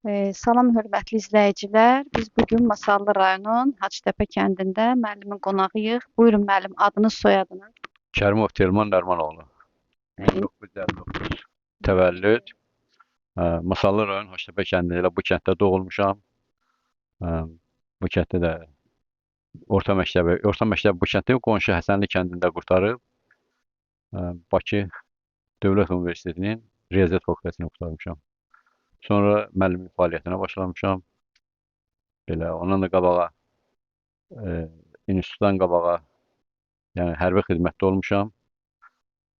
Salam hörmətli izləyicilər. Biz bugün Masallı rayonun Hacıtəpə kəndində müəllimin qonağıyıq. Buyurun müəllim, adınız, soyadınız. Kərimov Telman Dərmanoğlu. Ee, 1959 təvəllüd. Masallı rayon Hacıtəpə kəndində elə bu kənddə doğulmuşam. Ə, Bu kənddə də orta məktəbi bu kənddə qonşu Həsənli kəndində qurtarıb, Bakı Dövlət Universitetinin Riyaziyyat fakültəsini qurtarmışam. Sonra müəllimlik fəaliyyətinə başlamışam. Belə ondan da qabağa, institutdan qabağa, yəni hərbi xidmətdə olmuşam.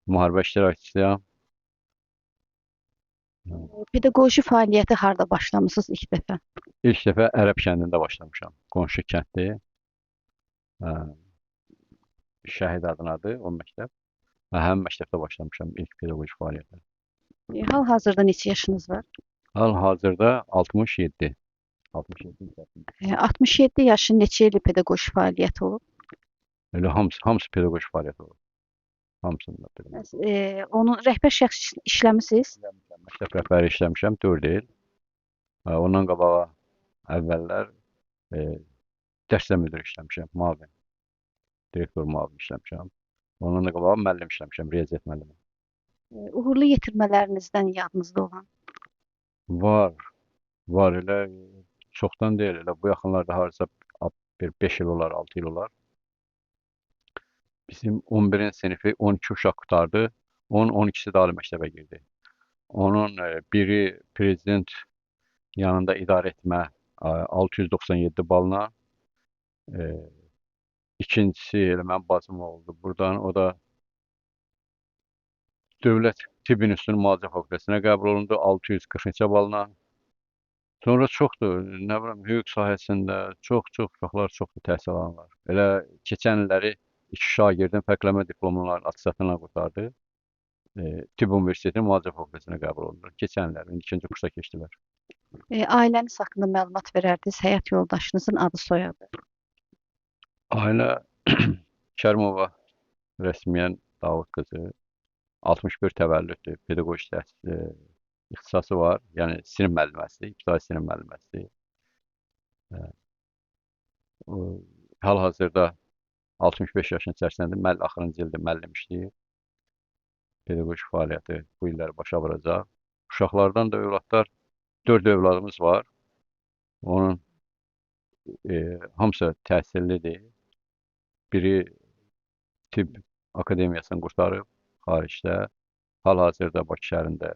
Müharibə iştirakçısıyam. Pedaqoji fəaliyyəti harda başlamısınız ilk dəfə? İlk dəfə Ərəb kəndində başlamışam. Qonşu kənddir. Şəhid adınadır o məktəb. Həmin məktəbdə başlamışam ilk pedaqoji fəaliyyətə. Hal-hazırda neçə yaşınız var? Hal-hazırda 67. 67 yaşındayım. 67 yaşın neçə illik pedaqoji fəaliyyəti olub? Elə hamısı pedaqoji fəaliyyət olur. Hamısında pedaqoji. Onun rəhbər şəxs işləmisiniz? Məktəb rəhbəri işləmişəm 4 il. Ondan qabağa əvvəllər dərslə müdiri işləmişəm, müavin. Direktor müavin işləmişəm. Ondan da qabağa müəllim işləmişəm, riyaziyyat müəllimi. Uğurlu yetirmələrinizdən yadınızda olan? Var elə çoxdan deyil, elə bu yaxınlarda hardasa bir 5 il olar, 6 il olar. Bizim 11-ci sinifi 12 uşaq qurtardı. 10-12-si də ali məktəbə girdi. Onun biri prezident yanında idarə etmə 697 balla. İkincisi elə mənim bacım oldu buradan. O da Dövlət Tibb İnstitutunun müalicə fakültəsinə qəbul olundu 640 neçə balla. Sonra çoxdur, nə bilim, hüquq sahəsində çox uşaqlar çoxdur təhsil alanlar. Elə keçən illəri 2 şagirdin fərqlənmə diplomlarının attestatla qurtardı. Tibb Universitetinin müalicə fakültəsinə qəbul olundu. Keçən illər, ikinci kursa keçdilər. Ailəniz haqqında məlumat verərdiniz, həyat yoldaşınızın adı, soyadı. Ailə Kərimova Rəsmiyyən Davud qızı, 61 təvəllüddür, pedaqoji təhsili, ixtisası var, yəni sinif müəlliməsidir, ibtidai sinif müəlliməsidir. Hal-hazırda 65 yaşın içərisindədir, axırıncı ildə müəllim işləyir. Pedaqoji fəaliyyəti bu illər başa vuracaq. Uşaqlardan da övladlar, 4 övladımız var. Onun hamısı təhsillidir. Biri tibb akademiyasını qurtarıb xaricdə. Hal-hazırda Bakı şəhərində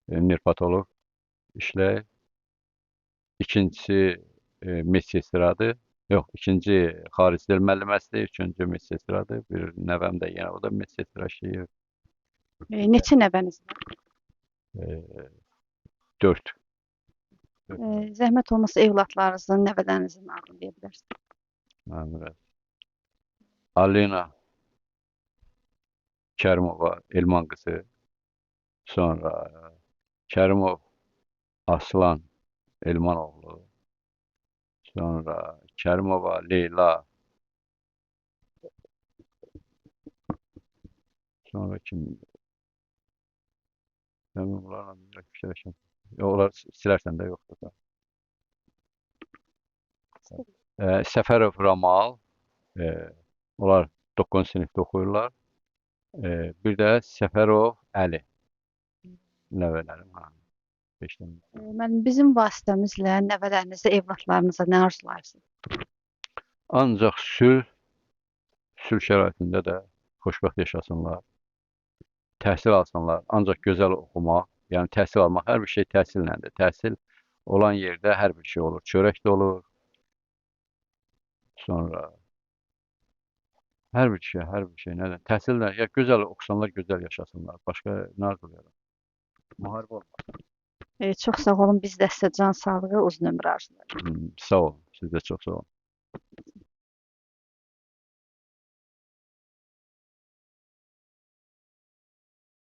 nefroloq işləyir. İkincisi medsestradır. Yox, ikinci xarici dil müəlliməsidir, üçüncü medsestradır. Bir nəvəm də yenə o da medsestra işləyir. Neçə nəvəniz var? 4. Zəhmət olmasa evladlarınızın, nəvələrinizin adını deyə bilərsiniz. Alina Kərimova Elman qızı. Sonra Kərimov Aslan Elmanoğlu. Sonra Kərimova Leyla. Sonra kim? Mən bunlarla bir fikirləşəm. Onlar silərsən də yoxdur da. Səfərov Ramal. Onlar 9-cu sinifdə oxuyurlar. Bir də Səfərov Əli. Nəvələrim. Bizim vasitəmizlə nəvələrinizə, evladlarınıza nə arzularsınız? Ancaq sülh şəraitində də xoşbəxt yaşasınlar, təhsil alsınlar. Ancaq gözəl oxumaq, yəni təhsil almaq, hər bir şey təhsillədir. Təhsil olan yerdə hər bir şey olur. Çörək də olur. Sonra hər bir şey nədir? Təhsillə, ya gözəl oxusanlar, gözəl yaşasınlar. Başqa nə arzulayarım? Müharibə olmaz. Çox sağ olun, biz də sizə can sağlığı, uzun ömür arzulayırıq. Sağ olun, siz də çox sağ olun.